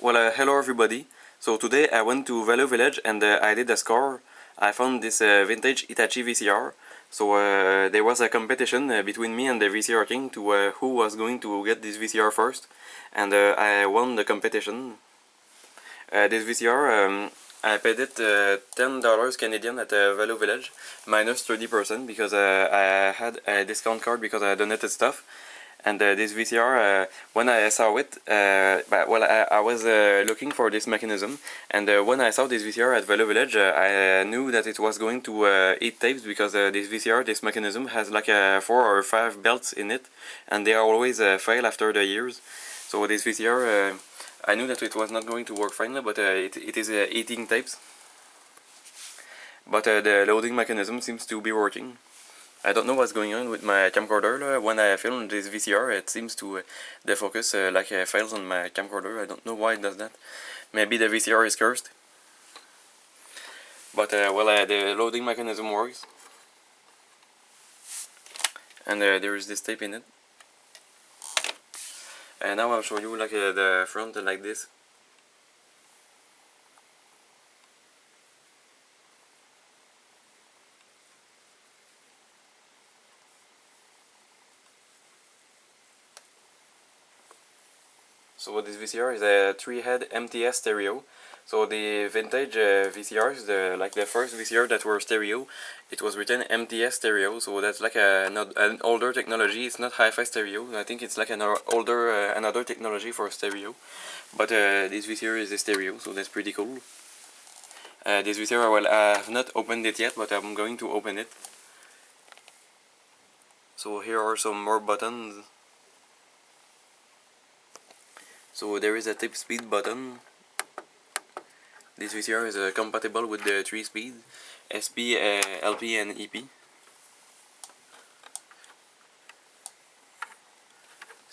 Hello everybody. So today I went to Value Village and I did a score. I found this vintage Hitachi VCR. So there was a competition between me and the VCR King to who was going to get this VCR first. And I won the competition. This VCR, I paid it $10 Canadian at Value Village, minus 30% because I had a discount card because I donated stuff. And this VCR, when I saw it, I was looking for this mechanism, and when I saw this VCR at Value Village, I knew that it was going to eat tapes because this VCR, this mechanism, has like 4 or 5 belts in it, and they always fail after the years. So this VCR, I knew that it was not going to work finally, but it is eating tapes. But the loading mechanism seems to be working. I don't know what's going on with my camcorder. When I film this VCR, it seems to defocus fails on my camcorder. I don't know why it does that. Maybe the VCR is cursed. But the loading mechanism works. And there is this tape in it. And now I'll show you the front like this. So this VCR is a 3-head MTS stereo. So the vintage VCRs, the first VCR that were stereo, it was written MTS stereo. So that's like an older technology. It's not hi-fi stereo. I think it's like another technology for stereo. But this VCR is a stereo, so that's pretty cool. This VCR, well, I have not opened it yet, but I'm going to open it. So here are some more buttons. So there is a tape speed button. This VCR is compatible with the 3-speed, SP, LP and EP.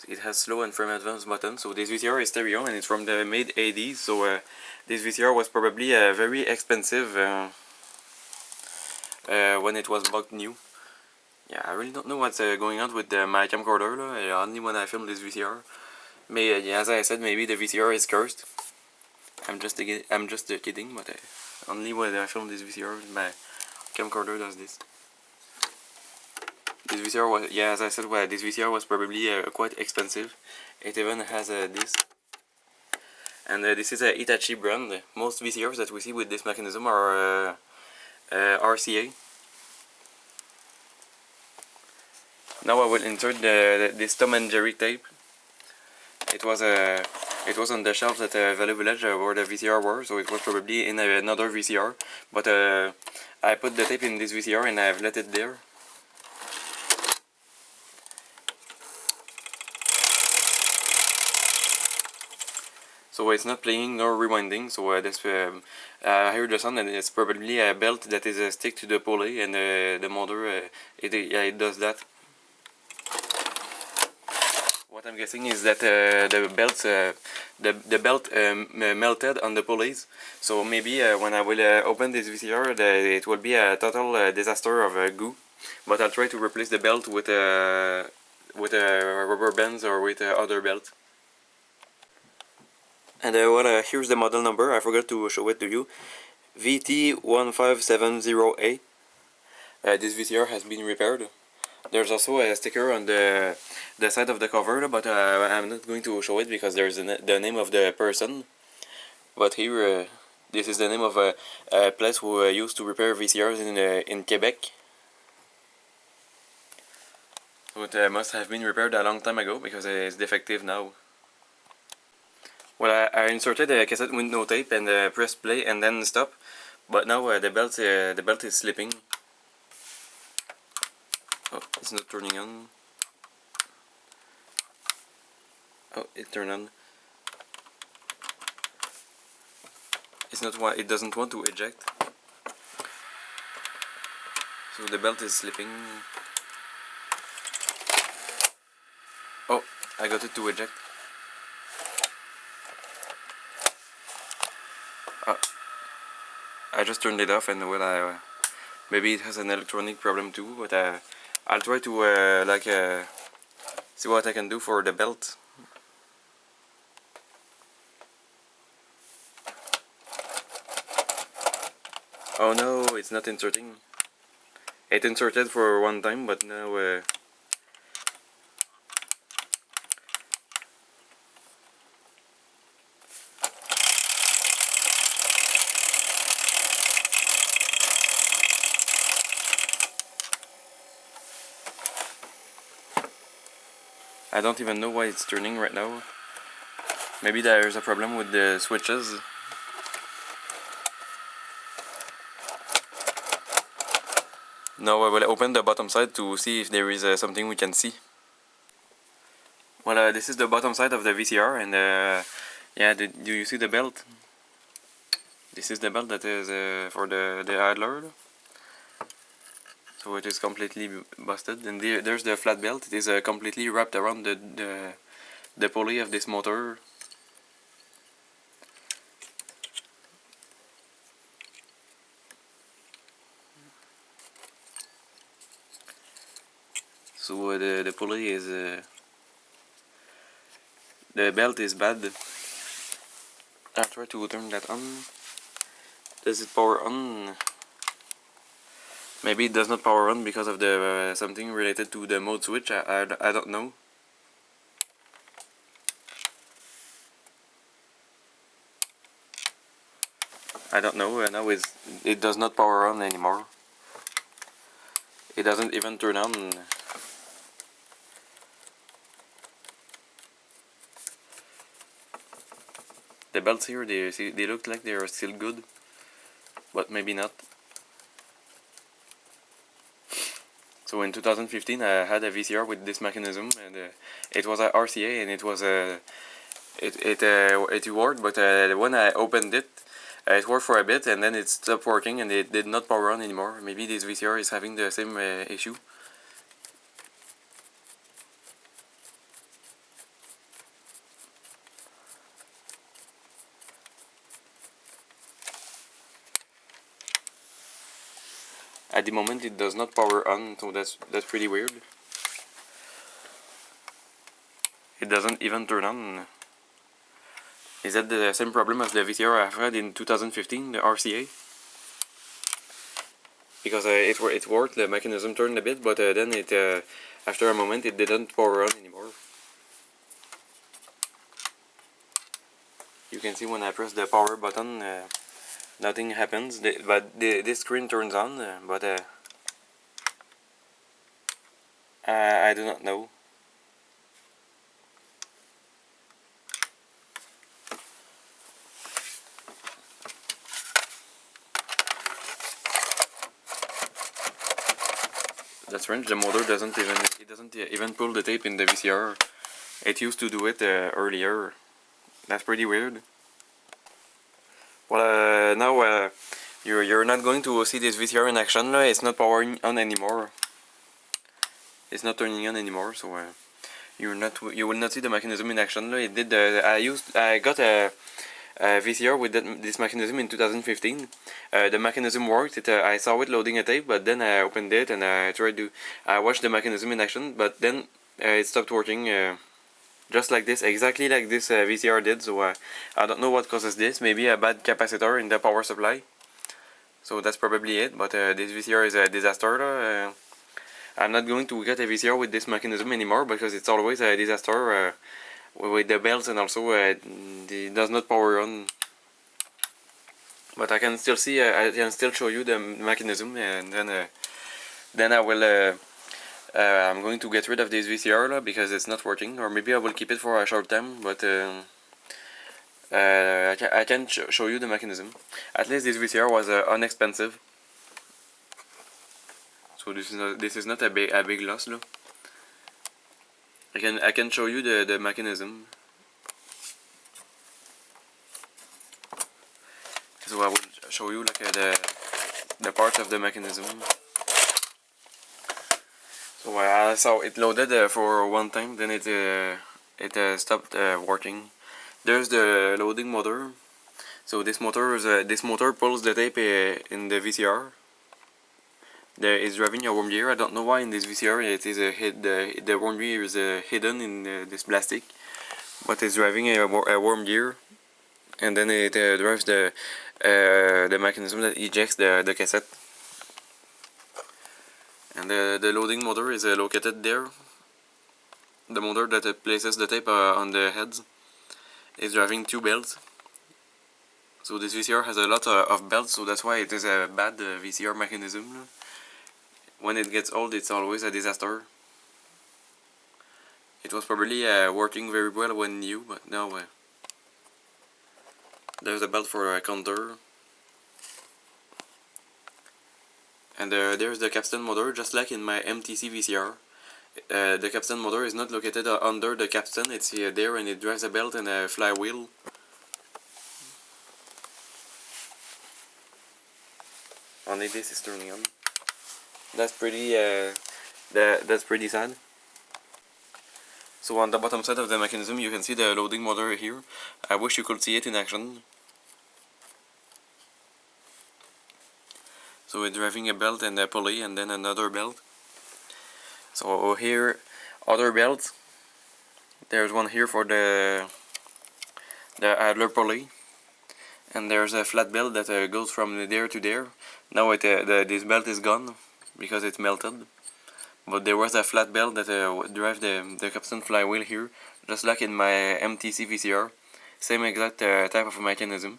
It has slow and frame advance buttons. So this VCR is stereo and it's from the mid 80s. So this VCR was probably very expensive when it was bought new. Yeah, I really don't know what's going on with my camcorder. Only when I filmed this VCR. As I said, maybe the VCR is cursed. I'm just kidding, but only when I film this VCR, my camcorder does this. This VCR was, as I said, this VCR was probably quite expensive. It even has this. And this is a Hitachi brand. Most VCRs that we see with this mechanism are RCA. Now I will insert this Tom and Jerry tape. It was on the shelves at Value Village where the VCR were, so it was probably in another VCR. But I put the tape in this VCR and I've let it there. So it's not playing nor rewinding. So I hear the sound, and it's probably a belt that is stick to the pulley, and the motor it does that. What I'm guessing is that the belt melted on the pulleys. So maybe when I will open this VCR, it will be a total disaster of goo. But I'll try to replace the belt with rubber bands or with other belt. And here's the model number. I forgot to show it to you. VT-1570A. This VCR has been repaired. There's also a sticker on the side of the cover, but I'm not going to show it because there's the name of the person. But here, this is the name of a place who used to repair VCRs in Quebec. So it must have been repaired a long time ago because it's defective now. Well, I inserted a cassette with no tape and pressed play and then stop. But now the belt is slipping. Oh, it's not turning on. Oh, it turned on. It doesn't want to eject. So the belt is slipping. Oh, I got it to eject. I just turned it off, and maybe it has an electronic problem too, but I'll try to see what I can do for the belt. Oh no, it's not inserting. It inserted for one time, but now I don't even know why it's turning right now. Maybe there's a problem with the switches. Now I will open the bottom side to see if there is something we can see. Well, this is the bottom side of the VCR, and yeah, do you see the belt? This is the belt that is for the idler. So it is completely busted, and there's the flat belt. It is completely wrapped around the pulley of this motor. So the pulley is the belt is bad. I'll try to turn that on. Does it power on? Maybe it does not power on because of the something related to the mode switch. I don't know. I don't know. Now it does not power on anymore. It doesn't even turn on. The belts here, they look like they are still good, but maybe not. So in 2015 I had a VCR with this mechanism, and it was a RCA, and it worked, but when I opened it, it worked for a bit, and then it stopped working, and it did not power on anymore. Maybe this VCR is having the same issue. At the moment it does not power on, so that's pretty weird. It doesn't even turn on. Is that the same problem as the VCR I had in 2015, the RCA? Because it worked, the mechanism turned a bit, but then after a moment it didn't power on anymore. You can see when I press the power button, nothing happens, but this screen turns on, but I do not know. That's strange. The motor doesn't even pull the tape in the VCR. It used to do it earlier. That's pretty weird. Well, now you're not going to see this VCR in action. It's not powering on anymore. It's not turning on anymore, so you will not see the mechanism in action. It did. I got a VCR with this mechanism in 2015. The mechanism worked. I saw it loading a tape, but then I opened it and I watched the mechanism in action, but then it stopped working. Just like this, exactly like this VCR did. So I don't know what causes this. Maybe a bad capacitor in the power supply. So that's probably it. But this VCR is a disaster. I'm not going to get a VCR with this mechanism anymore because it's always a disaster with the belts, and also it does not power on. But I can still see. I can still show you the mechanism, and then I will. I'm going to get rid of this VCR because it's not working, or maybe I will keep it for a short time. But I can show you the mechanism. At least this VCR was inexpensive. So this is not a big loss, lo. I can show you the mechanism. So I will show you like the parts of the mechanism. So I saw it loaded for one time, then it stopped working. There's the loading motor. So this motor pulls the tape in the VCR. It's driving a worm gear. I don't know why in this VCR it is the worm gear is hidden in this plastic, but it's driving a worm gear. and then it drives the mechanism that ejects the cassette. And the loading motor is located there. The motor that places the tape on the heads is driving 2 belts. So this VCR has a lot of belts, so that's why it is a bad VCR mechanism. When it gets old, it's always a disaster. It was probably working very well when new, but now there's a belt for a counter. And there's the capstan motor, just like in my MTC VCR. The capstan motor is not located under the capstan, it's there, and it drives a belt and a flywheel. Only this is turning on. That's pretty sad. So on the bottom side of the mechanism you can see the loading motor here. I wish you could see it in action. So we're driving a belt and a pulley and then another belt. So here, other belts. There's one here for the idler pulley. And there's a flat belt that goes from there to there. Now this belt is gone because it's melted. But there was a flat belt that drives the capstan flywheel here, just like in my MTC VCR. Same exact type of mechanism.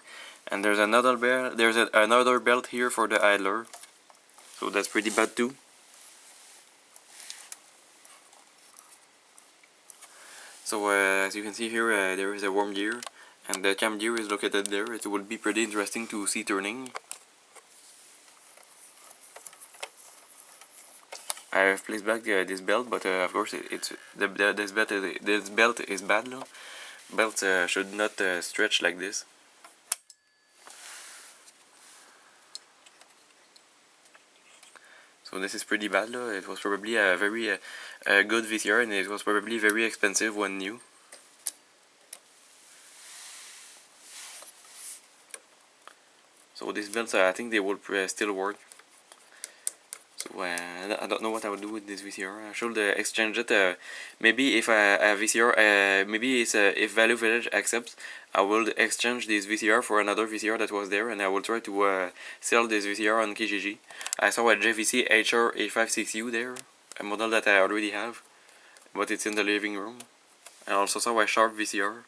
And there's another belt. There's another belt here for the idler. So that's pretty bad too. So as you can see here, there is a worm gear, and the cam gear is located there. It would be pretty interesting to see turning. I have placed back this belt, but of course this belt is bad. Belts should not stretch like this. So this is pretty bad. It was probably a very good VCR, and it was probably very expensive when new. So these belts, I think they will still work. So I don't know what I would do with this VCR. I should exchange it. Maybe if a VCR, maybe it's if Value Village accepts, I will exchange this VCR for another VCR that was there, and I will try to sell this VCR on Kijiji. I saw a JVC HR-A56U there, a model that I already have, but it's in the living room. I also saw a Sharp VCR.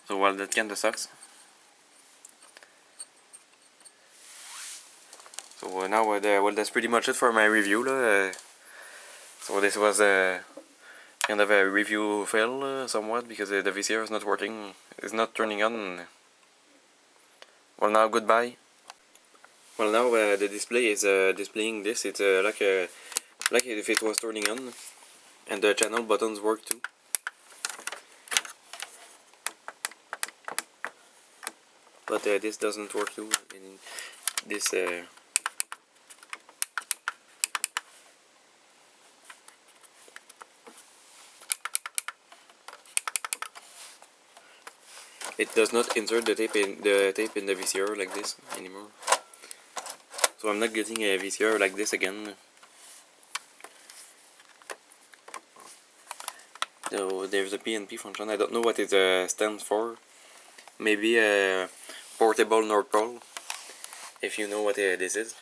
So well, that kinda sucks. So now well, that's pretty much it for my review. So this was kind of a review fail somewhat, because the VCR is not working, is not turning on. Well, now goodbye. Well, now the display is displaying this. It's like if it was turning on, and the channel buttons work too. But this doesn't work too. In this it does not insert the tape in the VCR like this anymore. So I'm not getting a VCR like this again. So there's a PNP function. I don't know what it stands for. Maybe a portable North Pole, if you know what this is.